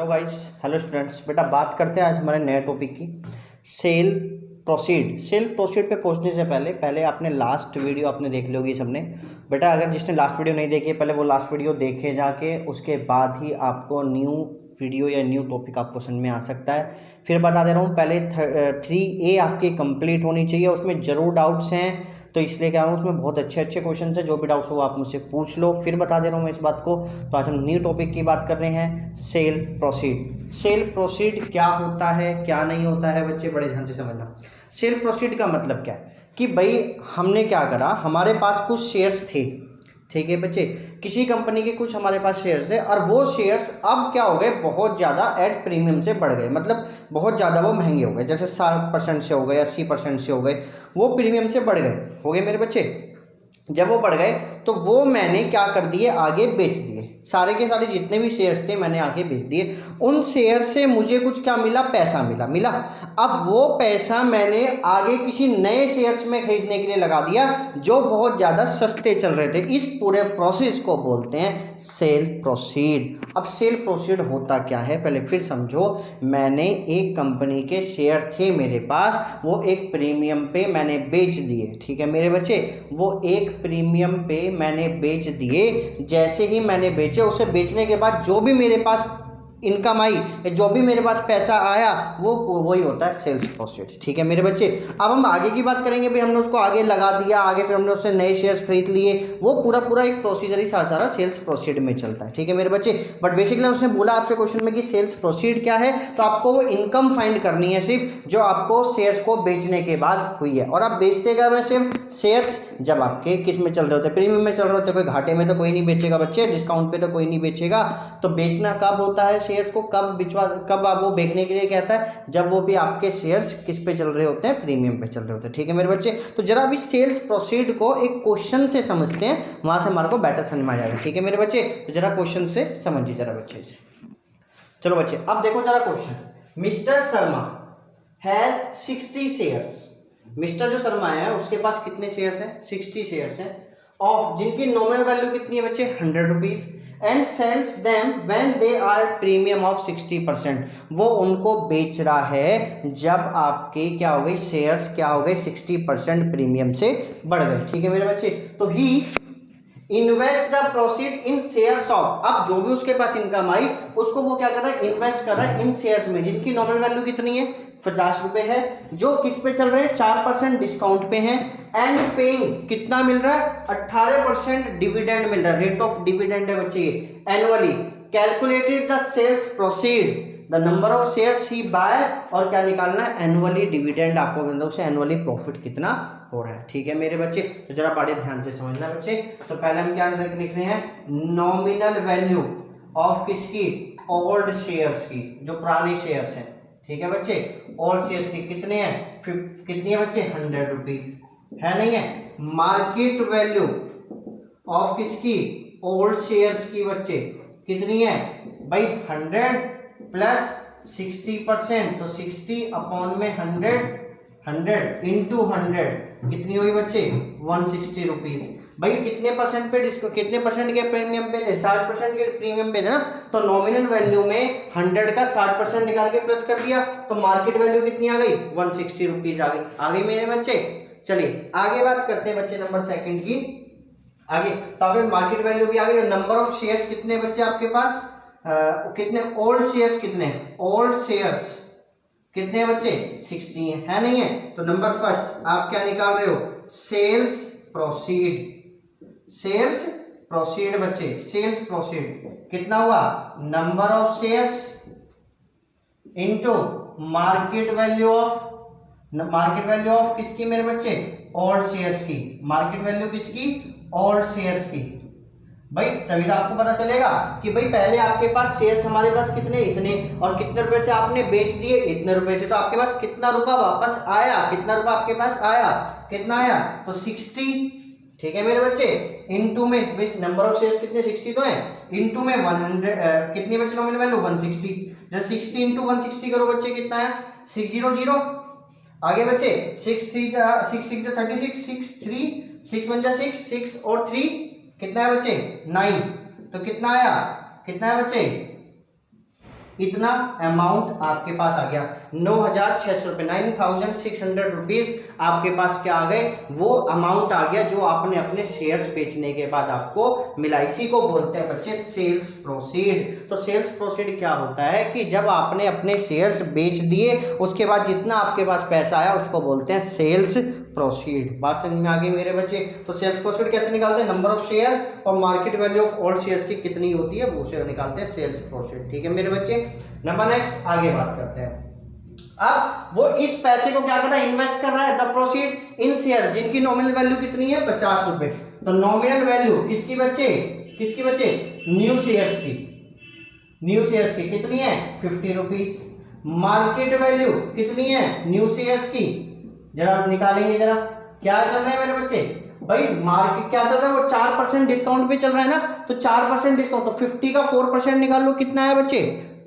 Hello guys, hello students. बेटा बात करते हैं आज हमारे नए टॉपिक की, सेल प्रोसीड। सेल प्रोसीड पे पहुंचने से पहले आपने लास्ट वीडियो आपने देख ली होगी सबने। बेटा अगर जिसने लास्ट वीडियो नहीं देखी है पहले वो लास्ट वीडियो देखे जाके, उसके बाद ही आपको न्यू वीडियो या न्यू टॉपिक आपको समझ में आ सकता है। फिर बता दे रहा हूँ, पहले 3A आपकी कंप्लीट होनी चाहिए, उसमें ज़रूर डाउट्स हैं तो इसलिए कह रहा हूँ उसमें बहुत अच्छे अच्छे क्वेश्चन है। जो भी डाउट्स हो आप मुझसे पूछ लो। फिर बता दे रहा हूँ मैं इस बात को। तो आज हम न्यू टॉपिक की बात कर रहे हैं, सेल प्रोसीड। सेल प्रोसीड क्या होता है क्या नहीं होता है बच्चे बड़े ध्यान से समझना। सेल प्रोसीड का मतलब क्या है कि भाई हमने क्या करा, हमारे पास कुछ शेयर्स थे, ठीक है बच्चे, किसी कंपनी के कुछ हमारे पास शेयर्स है और वो शेयर्स अब क्या हो गए, बहुत ज़्यादा एट प्रीमियम से बढ़ गए, मतलब बहुत ज़्यादा वो महंगे हो गए, जैसे 60% से हो गए, 80% से हो गए, वो प्रीमियम से बढ़ गए, हो गए मेरे बच्चे। जब वो बढ़ गए तो वो मैंने क्या कर दिए, आगे बेच दिए, सारे के सारे जितने भी शेयर्स थे मैंने आगे बेच दिए। उन शेयर से मुझे कुछ क्या मिला, पैसा मिला। अब वो पैसा मैंने आगे किसी नए शेयर्स में खरीदने के लिए लगा दिया जो बहुत ज़्यादा सस्ते चल रहे थे। इस पूरे प्रोसेस को बोलते हैं सेल प्रोसीड। अब सेल प्रोसीड होता क्या है पहले फिर समझो। मैंने एक कंपनी के शेयर थे मेरे पास, वो एक प्रीमियम पे मैंने बेच दिए, ठीक है मेरे बच्चे, वो एक प्रीमियम पे मैंने बेच दिए। जैसे ही मैंने बेचे, उसे बेचने के बाद जो भी मेरे पास इनकम आई, जो भी मेरे पास पैसा आया, वो वही होता है सेल्स प्रोसीड, ठीक है मेरे बच्चे। अब हम आगे की बात करेंगे, भाई हमने उसको आगे लगा दिया, आगे फिर हमने उससे नए शेयर्स खरीद लिए, वो पूरा एक प्रोसीजर ही सारा सेल्स प्रोसीड में चलता है, ठीक है मेरे बच्चे। बट बेसिकली उसने बोला आपसे क्वेश्चन में कि सेल्स प्रोसीड क्या है, तो आपको वो इनकम फाइंड करनी है सिर्फ जो आपको शेयर्स को बेचने के बाद हुई है। और आप बेचते क्या मैं सिर्फ शेयर्स जब आपके किस में चल रहे होते, प्रीमियम में चल रहे होते, कोई घाटे में तो कोई नहीं बेचेगा बच्चे, डिस्काउंट पे तो कोई नहीं बेचेगा। तो बेचना कब होता है शेयर्स को, कब आप वो बेचने के लिए कहता है, जब वो भी आपके शेयर्स किस पे चल रहे होते हैं, प्रीमियम पे चल रहे होते हैं, ठीक है मेरे बच्चे। तो जरा अभी सेल्स प्रोसीड को एक क्वेश्चन से समझते हैं, वहां से हमारे को बेटर समझ में आ जाएगा, ठीक है मेरे बच्चे। तो जरा क्वेश्चन से समझिए जरा बच्चे से। चलो बच्चे अब देखो जरा question, mister Sharma has 60 shares. Mister जो शर्मा है उसके पास कितने शेयर्स हैं, 60 शेयर्स हैं, ऑफ जिनकी नॉमिनल वैल्यू कितनी है बच्चे, 100 rupees, and sells them when they are premium of 60%। वो उनको बेच रहा है जब आपके क्या हो गई, शेयर्स क्या हो गए, 60% प्रीमियम से बढ़ गए, ठीक है मेरे बच्चे। तो he invest the proceed in shares of, अब जो भी उसके पास इनकम आई उसको वो क्या कर रहा है, इन्वेस्ट कर रहा है इन शेयर्स में जिनकी नॉमिनल वैल्यू कितनी है, 50 रुपए है, जो किस पे चल रहे हैं, 4% डिस्काउंट पे हैं, एंड पेइंग कितना मिल रहा है, 18% डिविडेंड मिल रहा है, रेट ऑफ डिविडेंड है बच्चे annually. Calculated the sales proceed, the number of shares he buy, और क्या निकालना है, एनुअली डिविडेंड आपको अंदर से एनुअली प्रॉफिट कितना हो रहा है, ठीक है मेरे बच्चे। तो जरा बड़े ध्यान से समझना बच्चे। तो पहले हम क्या लिख रहे हैं, नॉमिनल वैल्यू ऑफ किसकी, ओल्ड शेयर्स की, जो पुराने शेयर्स हैं, ठीक है बच्चे। ओल्ड शेयर्स की कितने हैं, कितनी है बच्चे, 100 रुपीज है, नहीं है। मार्केट वैल्यू ऑफ किसकी, ओल्ड शेयर्स की बच्चे कितनी है भाई, 100 प्लस 60%, तो 60 अपॉन में 100 इंटू 100 कितनी हुई बच्चे, 160 रुपीज। भाई कितने परसेंट पे कितने परसेंट के प्रीमियम पे थे, 60% के प्रीमियम पे थे ना, तो नॉमिनल वैल्यू में 100 का 60% निकाल के प्लस कर दिया, तो मार्केट वैल्यू कितनी आ गई, 160 रुपीज आ गई मेरे बच्चे। चलिए आगे बात करते हैं बच्चे नंबर सेकंड की। आगे तो अगर मार्केट वैल्यू भी आ गई, नंबर ऑफ शेयर्स कितने बच्चे आपके पास, कितने ओल्ड शेयर्स, कितने ओल्ड शेयर्स कितने बच्चे, 60 है नहीं है। तो नंबर फर्स्ट आप क्या निकाल रहे हो, सेल्स प्रोसीड, सेल्स प्रोसीड बच्चे, सेल्स प्रोसीड कितना हुआ, number of shares into market value of, market value of किसकी मेरे बच्चे, ओल्ड शेयर्स की, मार्केट वैल्यू किसकी, ओल्ड शेयर्स की। भाई तभी तो आपको पता चलेगा कि भाई पहले आपके पास शेयर्स हमारे पास कितने, इतने, और कितने रुपए से आपने बेच दिए, इतने रुपए से, तो आपके पास कितना रुपया वापस आया, कितना रुपया आपके पास आया, कितना आया, तो 60, ठीक है मेरे बच्चे, इनटू में नंबर ऑफ शेयर्स कितने, 60 तो है, इनटू में 100 कितनी बच्चे नॉमिनल वैल्यू 160, जब 60 इंटू 160 करो बच्चे कितना है, 600। आगे बच्चे 6 6 36, 6 3 6 1 6 6 और 3 कितना है बच्चे, 9, तो कितना आया, कितना है बच्चे, इतना अमाउंट आपके पास आ गया 9,600 रुपये, 9,600 रुपीज़ आपके पास क्या आ गए, वो अमाउंट आ गया जो आपने अपने शेयर्स बेचने के बाद आपको मिला। इसी को बोलते हैं बच्चे सेल्स प्रोसीड। तो सेल्स प्रोसीड क्या होता है कि जब आपने अपने शेयर्स बेच दिए उसके बाद जितना आपके पास पैसा आया उसको बोलते हैं सेल्स प्रोसीड। बात समझ में आ गई मेरे बच्चे। तो सेल्स प्रोसीड कैसे निकालते हैं, नंबर ऑफ शेयर्स और market value of all shares की कितनी होती है वो से निकालते हैं सेल्स प्रोसीड। ठीक है मेरे बच्चे। नंबर नेक्स्ट आगे बात करते हैं। अब वो इस पैसे को क्या कर रहा है, इन्वेस्ट कर रहा है द प्रोसीड इन शेयर्स जिनकी नॉमिनल वैल्यू कितनी है 50 रुपए। तो नॉमिनल वैल्यू किसकी बच्चे, किसकी बच्चे, न्यू शेयर्स की, न्यू शेयर्स की कितनी है 50 रुपीज। मार्केट वैल्यू कितनी है न्यू शेयर्स की, जरा निकालेंगे जरा क्या चल रहा है मेरे बच्चे, भाई मार्केट क्या चल रहा है वो 4% डिस्काउंट पे चल रहा है ना, तो 4% डिस्काउंट, तो 50 का 4% निकाल लो कितना है बच्चे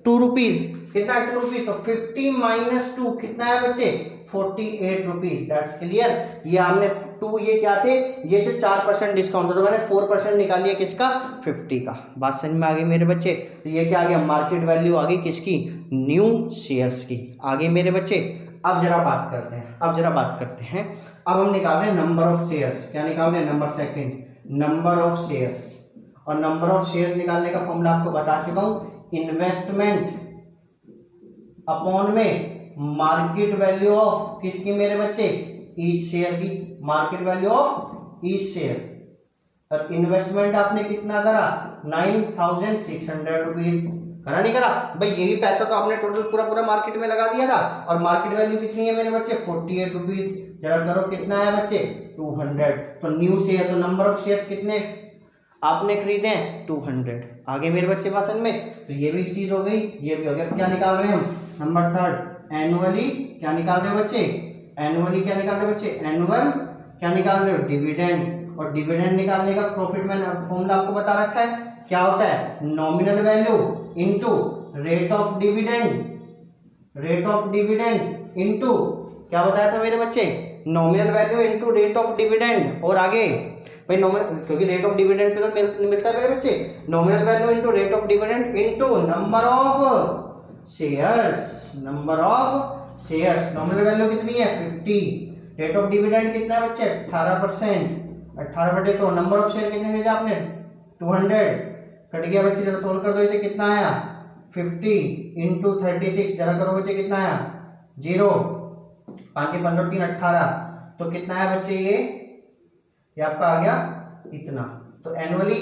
2 रुपीज, कितना है 2 रुपीज, तो 50 माइनस 2 कितना है बच्चे 48 रुपीज। That's clear. ये हमने 2 ये क्या थे, ये जो 4% डिस्काउंट था तो मैंने 4% निकाल लिया किसका 50 का। बात समझ में आ गई मेरे बच्चे। तो ये क्या आ गया, मार्केट वैल्यू आ गई किसकी, न्यू शेयर्स की। आगे मेरे बच्चे अब जरा बात करते हैं, अब हम निकाल रहे हैं नंबर ऑफ शेयर्स। क्या निकाल रहे हैं, number second, number of shares. और नंबर ऑफ शेयर्स निकालने का फॉर्मूला आपको बता चुका हूं, इन्वेस्टमेंट अपॉन में मार्केट वैल्यू ऑफ किसकी मेरे बच्चे, ईच शेयर की, market value of each share. और इन्वेस्टमेंट आपने कितना करा 9,600 रुपीज, करा नहीं करा भाई, यही पैसा तो आपने टोटल पूरा मार्केट में लगा दिया था। और मार्केट वैल्यू कितनी है मेरे बच्चे 48 रुपीज। जरा करो कितना है बच्चे 200। तो न्यू शेयर, तो नंबर ऑफ शेयर्स कितने आपने खरीदे हैं 200। आगे मेरे बच्चे पासन में, तो ये भी चीज हो गई, ये भी हो गया। क्या निकाल रहे हैं हम, नंबर थर्ड एनुअली, क्या निकाल रहे हो बच्चे, एनुअली क्या निकाल रहे हो बच्चे, एनुअल क्या निकाल रहे हो डिविडेंड। और डिविडेंड निकालने का प्रॉफिट मैंने फॉर्मूला आपको बता रखा है, क्या होता है nominal value into rate of dividend, rate of dividend into क्या बताया था मेरे बच्चे, nominal value into rate of dividend. और आगे भाई नॉमिनल, क्योंकि रेट ऑफ डिविडेंड पे तो मिलता है मेरे बच्चे, nominal value into rate of dividend into number of shares, number of shares. Nominal value कितनी है 50, रेट ऑफ डिविडेंड कितना है बच्चे 18%, 18/100। नंबर ऑफ शेयर कितने भेजा आपने 200, कट गया बच्चे, जरा सोल्व कर दो इसे, कितना आया 50 इंटू 36, जरा करो बच्चे कितना आया 0, 5 के 15 3 18, तो कितना है बच्चे ये आपका आ गया इतना। तो एनुअली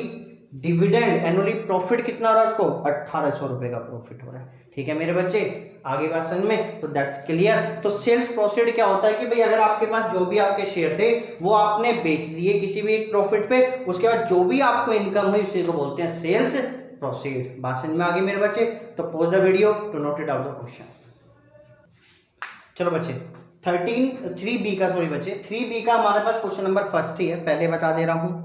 डिविडेंड, एनुअली प्रॉफिट कितना हो रहा है उसको 1800 रुपए का प्रॉफिट हो रहा है। ठीक है मेरे बच्चे, आगे बात समझ में, तो दैट्स क्लियर। तो सेल्स प्रोसीड क्या होता है कि भाई अगर आपके पास जो भी आपके शेयर थे वो आपने बेच दिए किसी भी एक प्रॉफिट पे, उसके बाद जो भी आपको इनकम हुई उसी को बोलते हैं सेल्स प्रोसीड। बात समझ में आ गई मेरे बच्चे। तो pause the video to note it out the question. चलो बच्चे 3B का, सॉरी बच्चे 3B का हमारे पास क्वेश्चन नंबर फर्स्ट ही है, पहले बता दे रहा हूँ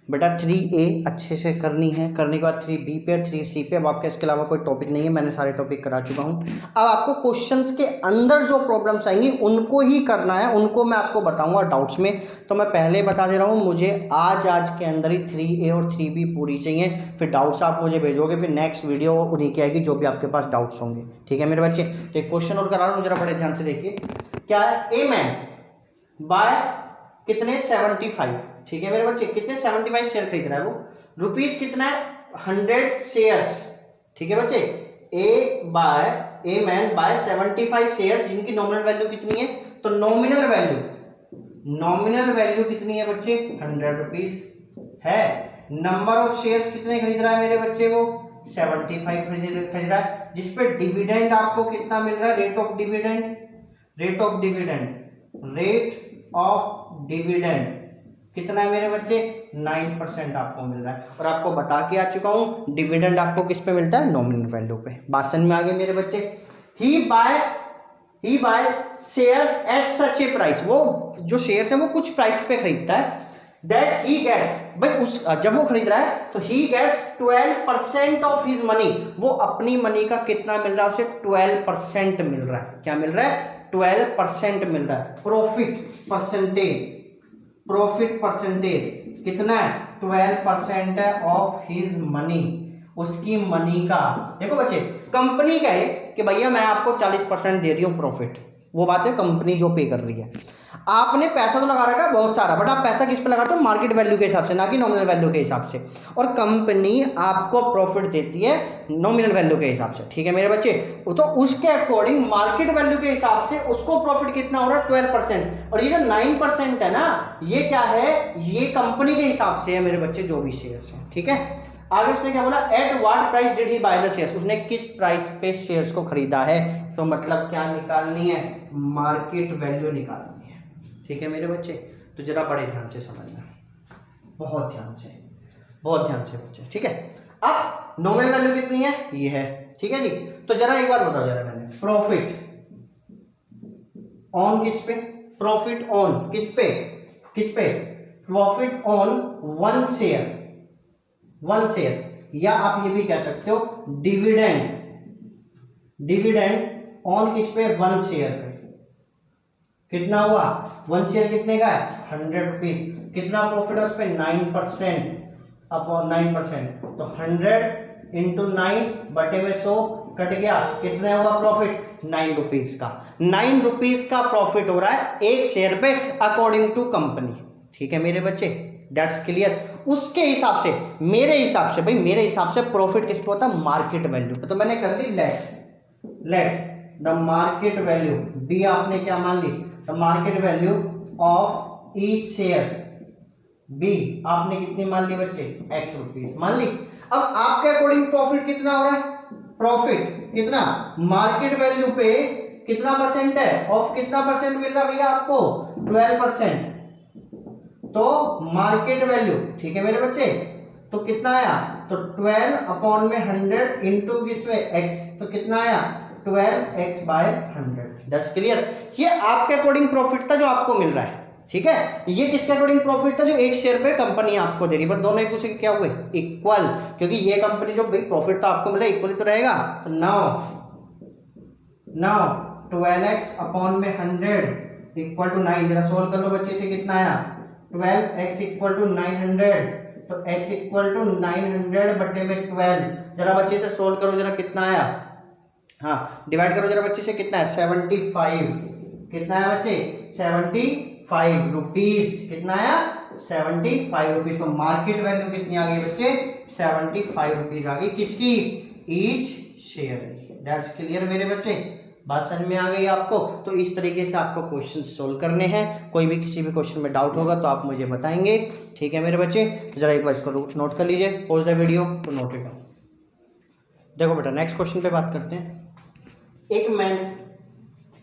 बेटा। 3A अच्छे से करनी है, करने के बाद 3B पे और 3C पे। अब आपके इसके अलावा कोई टॉपिक नहीं है, मैंने सारे टॉपिक करा चुका हूँ। अब आपको क्वेश्चंस के अंदर जो प्रॉब्लम्स आएंगी उनको ही करना है, उनको मैं आपको बताऊंगा डाउट्स में। तो मैं पहले बता दे रहा हूँ, मुझे आज के अंदर ही 3A और 3B पूरी चाहिए, फिर डाउट्स आप मुझे भेजोगे, फिर नेक्स्ट वीडियो उन्हीं की आएगी जो भी आपके पास डाउट्स होंगे। ठीक है मेरे बच्चे। तो एक क्वेश्चन और करा रहा हूँ, जरा बड़े ध्यान से देखिए। क्या है, ए मैन बाय कितने 75, ठीक है मेरे बच्चे, कितने 75 शेयर खरीद रहा है वो, रुपीज कितना है 100 शेयर्स। ठीक है बच्चे, ए मैन बाय 75 शेयर्स जिनकी नॉमिनल वैल्यू कितनी है, तो नॉमिनल वैल्यू कितनी है बच्चे 100 रुपीज है। नंबर ऑफ शेयर्स कितने खरीद रहा है मेरे बच्चे, वो 75 खरीद रहा है, जिसपे डिविडेंड आपको कितना मिल रहा है, रेट ऑफ डिविडेंड कितना है मेरे बच्चे 9% आपको मिल रहा है। और आपको बता के आ चुका हूं डिविडेंड आपको किस पे मिलता है, नॉमिनल वैल्यू पे। बात समझ में आ गई मेरे बच्चे। He buy shares at such a price, वो जो शेयर्स है वो कुछ प्राइस पे खरीदता है, दैट ही गेट्स, भाई उस जब वो खरीद रहा है तो he gets 12% of his money, वो अपनी मनी का कितना मिल रहा है उसे 12% मिल रहा है। क्या मिल रहा है 12% मिल रहा है। प्रॉफिट परसेंटेज कितना है 12% है ऑफ हिज मनी। उसकी मनी का। देखो बच्चे, कंपनी कहे कि भैया मैं आपको 40% दे रही हूँ प्रॉफिट, वो बात है कंपनी जो पे कर रही है। आपने पैसा तो लगा रखा है बहुत सारा, बट आप पैसा किस पे लगाते हो? मार्केट वैल्यू के हिसाब से, ना कि नॉमिनल वैल्यू के हिसाब से। और कंपनी आपको प्रॉफिट देती है नॉमिनल वैल्यू के हिसाब से, ठीक है मेरे बच्चे। तो उसके अकॉर्डिंग मार्केट वैल्यू के हिसाब से उसको प्रॉफिट कितना हो रहा है? 12%। और ये जो 9% है ना, ये क्या है? ये कंपनी के हिसाब से है मेरे बच्चे, जो भी शेयर्स हैं, ठीक है। आगे उसने क्या बोला? At what price did he by the shares, उसने किस प्राइस पे शेयर्स को खरीदा है। तो मतलब क्या निकालनी है? मार्केट वैल्यू निकालनी है, ठीक है मेरे बच्चे। तो जरा बड़े ध्यान से समझना, बहुत ध्यान से, बहुत ध्यान से बच्चे, ठीक है। अब नॉमिनल वैल्यू कितनी है? ये है, ठीक है जी। तो जरा एक बार बताओ जरा, मैंने प्रॉफिट ऑन किस पे? प्रॉफिट ऑन किस पे? किस पे? Profit on one share, one share, या आप ये भी कह सकते हो डिविडेंड, डिविडेंड ऑन किस पे? वन शेयर पे। कितना हुआ? वन शेयर कितने का है? 100 रुपीज। कितना प्रॉफिट है उस पे? 9% अपॉन 9%, तो 100 इंटू 9/100 कट गया, कितने हुआ प्रॉफिट? 9 रुपीज का। 9 रुपीज का प्रॉफिट हो रहा है एक शेयर पे अकॉर्डिंग टू कंपनी, ठीक है मेरे बच्चे। That's clear. उसके हिसाब से, मेरे हिसाब से भाई, मेरे हिसाब से प्रॉफिट किस पे होता है? मार्केट वैल्यू पे। तो मैंने कर ली let the market value be, आपने क्या मान ली? The market value of each share be, आपने कितनी मान ली बच्चे? x रुपीज मान ली। अब आपके अकॉर्डिंग प्रॉफिट कितना हो रहा है? प्रॉफिट कितना? मार्केट वैल्यू पे कितना परसेंट है? ऑफ कितना परसेंट मिल रहा है भैया आपको? 12%। तो मार्केट वैल्यू, ठीक है मेरे बच्चे, तो कितना आया? तो 12 अपॉन में 100 इंटू किसमें? x, तो कितना आया? 12x/100। That's clear. ये आपके अकॉर्डिंग प्रॉफिट था जो आपको मिल रहा है, ठीक है। ये किसके अकॉर्डिंग प्रॉफिट था? जो एक शेयर पे कंपनी आपको दे रही है, बट दोनों एक दूसरे के क्या हुए? इक्वल, क्योंकि ये कंपनी जो भाई प्रॉफिट तो आपको मिला इक्वली तो रहेगा। तो नाउ 12x अपॉन में 100 इक्वल टू 9। जरा सोल्व कर लो बच्चे, से कितना आया? 12x इक्वल टू 900, तो x इक्वल टू 900/12। जरा बच्चे से सोल्व करो, जरा कितना आया? हाँ, डिवाइड करो जरा बच्चे से, कितना है? 75। कितना है बच्चे? 75 रुपीज। कितना आया? 75 रुपीज। तो मार्केट वैल्यू कितनी आ गई बच्चे? 75 रुपीज आ गई। किसकी? ईच शेयर की। दैट्स क्लियर मेरे बच्चे, बात समझ में आ गई आपको। तो इस तरीके से आपको क्वेश्चन सोल्व करने हैं। कोई भी किसी भी क्वेश्चन में डाउट होगा तो आप मुझे बताएंगे, ठीक है मेरे बच्चे। जरा एक बार इसको नोट कर लीजिए, पॉज द वीडियो तो नोट इट डाउन। देखो बेटा, नेक्स्ट क्वेश्चन पे बात करते हैं। एक मैन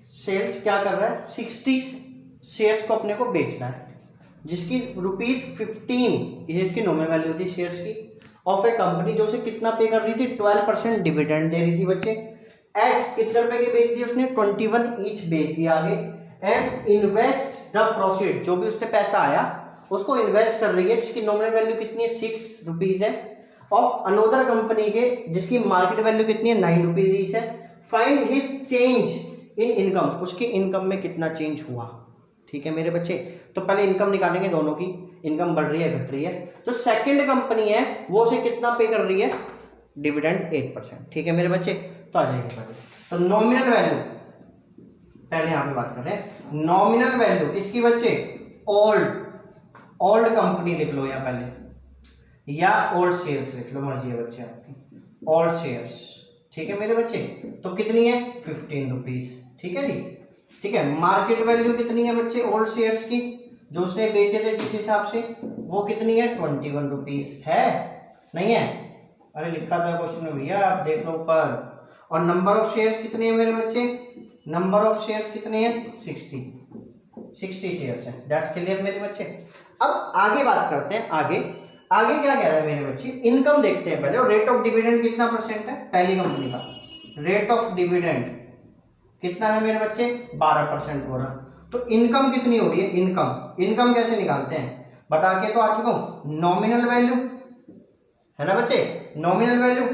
सेल्स क्या कर रहा है? 60 शेयर्स को अपने को बेचना है, जिसकी ₹15 ये इसकी नॉमिनल वैल्यू थी शेयर्स की, ऑफ ए कंपनी जो उसे कितना पे कर रही थी? 12% डिविडेंड दे रही थी बच्चे। एट कितने रुपए की बेच दी उसने? 21 ईच बेच दिया आगे। एंड इन्वेस्ट द प्रोसीड, जो भी उससे पैसा आया उसको इन्वेस्ट कर रही है, जिसकी नॉमिनल वैल्यू कितनी है? 6 रुपीज है। ऑफ अनोदर कंपनी के, जिसकी मार्केट वैल्यू कितनी है? 9 रुपीज ईच है। Find his change in income, उसकी इनकम में कितना चेंज हुआ, ठीक है मेरे बच्चे। तो पहले इनकम निकालेंगे दोनों की, इनकम बढ़ रही है घट रही है। तो सेकंड कंपनी है वो उसे कितना पे कर रही है? डिविडेंड 8%, ठीक है मेरे बच्चे। तो आ जाएंगे पहले, तो नॉमिनल वैल्यू पहले यहां पे बात कर रहे हैं। नॉमिनल वैल्यू किसकी बच्चे? ओल्ड कंपनी लिख लो या पहले, या ओल्ड शेयर्स लिख लो, मर्जी है बच्चे आपकी। ओल्ड शेयर्स, ठीक है मेरे बच्चे। तो कितनी है? 15 रुपीज, ठीक है जी, ठीक है। मार्केट वैल्यू कितनी है बच्चे ओल्ड शेयर्स की, जो उसने बेचे थे जिस हिसाब से, वो कितनी है? 21 रुपीज है, नहीं है? अरे लिखा था क्वेश्चन में भैया, आप देख लो ऊपर। और नंबर ऑफ शेयर्स कितने हैं मेरे बच्चे? नंबर ऑफ शेयर्स कितने हैं? 60 शेयर्स हैं। दैट्स क्लियर मेरे बच्चे। अब आगे बात करते हैं, आगे क्या कह रहा है मेरे बच्चे? इनकम देखते हैं पहले। और रेट ऑफ डिविडेंड कितना परसेंट है पहली कंपनी का? रेट ऑफ डिविडेंड कितना है मेरे बच्चे? 12% हो रहा। तो इनकम कितनी हो रही है? इनकम कैसे निकालते हैं? बता के तो आ चुका हूं। नॉमिनल वैल्यू है ना बच्चे, नॉमिनल वैल्यू,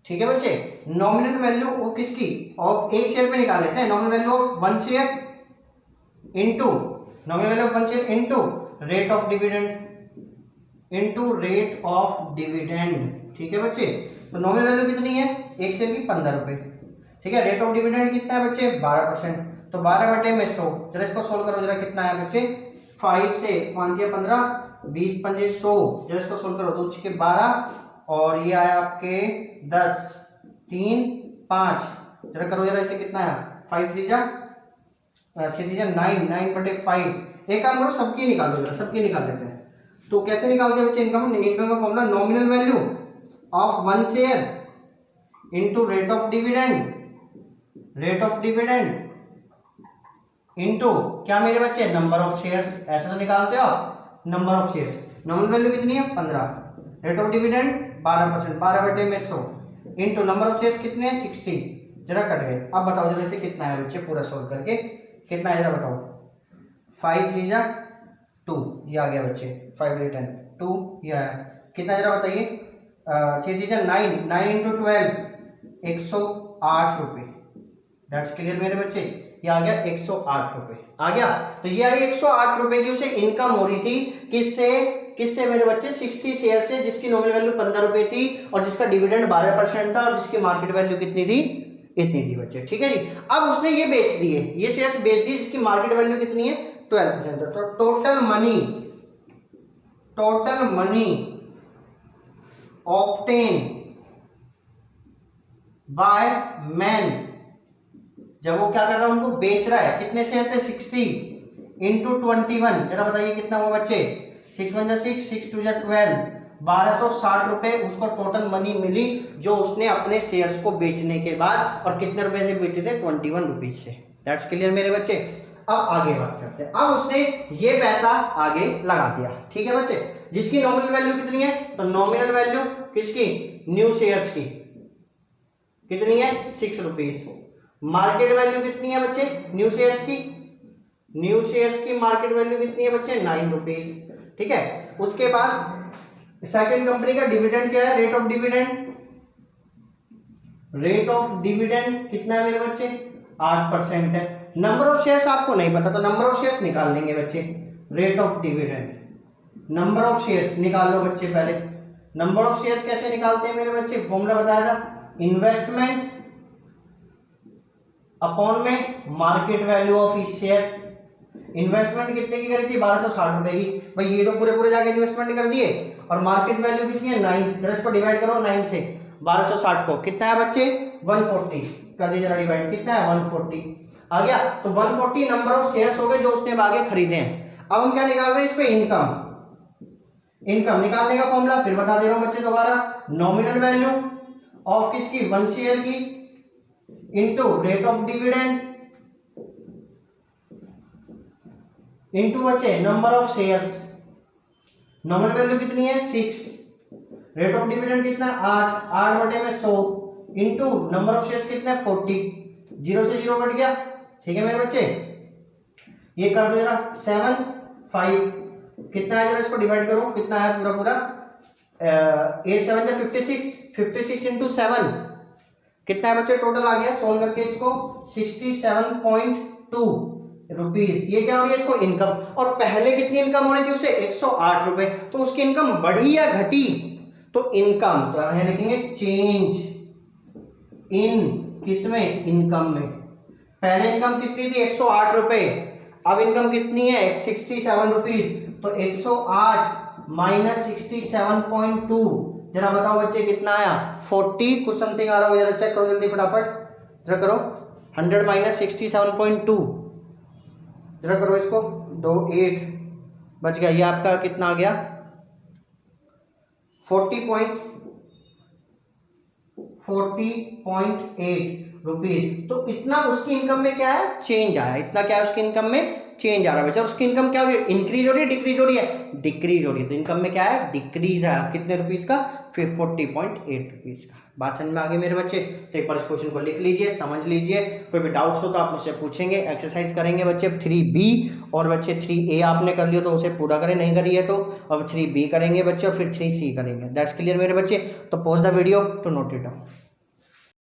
ठीक है बच्चे। नॉमिनल वैल्यू वो किसकी? ऑफ एक शेयर पे निकाल लेते हैं। Nominal value of one share into nominal value of one share into rate of dividend, into rate of dividend ठीक है बच्चे। तो नॉमिनल वैल्यू कितनी है, 1 शेयर की 15 रुपये, ठीक है। रेट ऑफ डिविडेंड कितना है बच्चे, 12%, तो 12/100। जरा इसको सोल्व करो जरा, कितना है बच्चे, 5 से 5 या 15, 20 पंजे 100, जरा इसको सोल्व करो, 2 6 12 और ये आया आपके 10, 3 5, जरा करो जरा इसे, कितना है 5 3 जा 9, 9/5। एक काम करो, सबकी निकालो जरा, सबकी निकाल लेते हैं। तो कैसे निकालते हैं बच्चे इनकम, इनकम का formula nominal value of 1 share into rate of dividend, rate of dividend into क्या मेरे बच्चे, नंबर ऑफ शेयर्स। ऐसा तो निकालते हो number of shares. Nominal value कितनी है 15, rate of dividend 12%, 12/100 into number of shares कितने हैं 60, जरा कट गए। अब बताओ जरा इसे कितना है बच्चे, पूरा सोल्व करके कितना है जरा बताओ। 5 3 जा 2, ये आ गया बच्चे, 5 3 10 2, ये आया कितना जरा बताइए, 6 3 जा 9, 9 × 12 108 रुपये। दैट्स क्लियर मेरे बच्चे, ये आ गया 108 रुपये आ गया। तो ये आई 108 रुपये की उसे इनकम हो रही थी, किससे किससे मेरे बच्चे, 60 शेयर से, जिसकी नॉमिनल वैल्यू 15 रुपये थी और जिसका डिविडेंड 12% था और जिसकी मार्केट वैल्यू कितनी थी, इतनी थी बच्चे, ठीक है जी। अब उसने ये बेच दिए, ये शेयर्स बेच दिए जिसकी मार्केट वैल्यू कितनी है 12%। तो total money obtain by man, जब वो क्या कर रहा है, उनको बेच रहा है, कितने शेयर थे 60 × 21, जरा बताइए कितना हुआ बच्चे, 6 1 6, 6 2 12, 1260 रुपए उसको टोटल मनी मिली, जो उसने अपने शेयर्स को बेचने के बाद, और कितने रुपए से बेचे थे 21 रुपीज से। दैट्स क्लियर मेरे बच्चे। अब आगे बात करते हैं, अब उसने ये पैसा आगे लगा दिया, ठीक है बच्चे, जिसकी नॉमिनल वैल्यू कितनी है, तो नॉमिनल वैल्यू किसकी, न्यू शेयर्स की कितनी है 6 रुपीज। मार्केट वैल्यू कितनी है बच्चे, न्यू शेयर्स की मार्केट वैल्यू कितनी है बच्चे 9 रुपीज, ठीक है। उसके बाद सेकंड कंपनी का डिविडेंड क्या है, रेट ऑफ डिविडेंड कितना है मेरे बच्चे 8% है। नंबर ऑफ शेयर्स आपको नहीं पता तो नंबर ऑफ शेयर्स निकाल लेंगे बच्चे, rate of dividend number of shares निकाल लो बच्चे। पहले नंबर ऑफ शेयर्स कैसे निकालते हैं मेरे बच्चे, फॉर्मूला बताया था, इन्वेस्टमेंट अपॉन में market value of each share. Investment कितने की करी थी 1260 रुपए की, भाई ये तो पूरे जाके इन्वेस्टमेंट कर दिए, और मार्केट वैल्यू कितनी है 9, जरा इसको डिवाइड करो 9 से, 1260 को कितना है बच्चे 140 कर दीजिए जरा डिवाइड, कितना है 140 आ गया। तो 140 नंबर ऑफ शेयर्स हो गए जो उसने आगे खरीदे हैं। अब हम क्या निकाल रहे हैं इस पे, इनकम निकालने का फॉर्मूला फिर बता दे रहा हूं बच्चे दोबारा, नॉमिनल वैल्यू ऑफ किसकी 1 शेयर की into rate of dividend into बच्चे number of shares. Nominal value कितनी है 6, रेट ऑफ डिविडेंड कितना 8/100 इनटू नंबर ऑफ शेयर्स कितना है 40, 0 से 0 कट गया, ठीक है मेरे बच्चे। ये कर दो जरा 7 5 कितना है, जरा इसको डिवाइड करो कितना है पूरा 8 7 जा 56, 56 × 7 कितना है बच्चे टोटल आ गया, सोल्व करके इसको 67.2 रुपीज। ये क्या हो गया इसको इनकम, और पहले कितनी इनकम होनी थी उसे 108 रुपए, तो उसकी इनकम बढ़ी या घटी, तो इनकम तो यहां लिखेंगे चेंज इन किसमें, इनकम में। पहले इनकम कितनी थी 108 रुपए, अब इनकम कितनी है 67 रुपीज, तो 108 माइनस 67.2, जरा बताओ बच्चे कितना आया 40 कुछ समथिंग आ रहा हो, जरा चेक करो जल्दी फटाफट, जरा करो 100 माइनस 67.2, जरा करो इसको 2 8 बच गया, ये आपका कितना आ गया 40.8 रुपीज। तो इतना उसकी इनकम में क्या है चेंज आया, इतना क्या है उसकी इनकम में चेंज आ रहा है बच्चा। उसकी इनकम क्या हो रही है, इंक्रीज हो रही है डिक्रीज हो रही है, डिक्रीज हो रही है, तो इनकम में क्या है डिक्रीज आया, कितने रुपीज का 40.8 रुपीज का। बात समझ में आ गई मेरे बच्चे। तो एक बार इस क्वेश्चन को लिख लीजिए, समझ लीजिए, कोई भी डाउट्स हो तो आप मुझसे पूछेंगे। एक्सरसाइज करेंगे बच्चे 3B और बच्चे 3A आपने कर लिया तो उसे पूरा करें, नहीं करिए तो अब 3B करेंगे बच्चे और फिर 3C करेंगे। दैट्स क्लियर मेरे बच्चे। तो pause the video to note it down.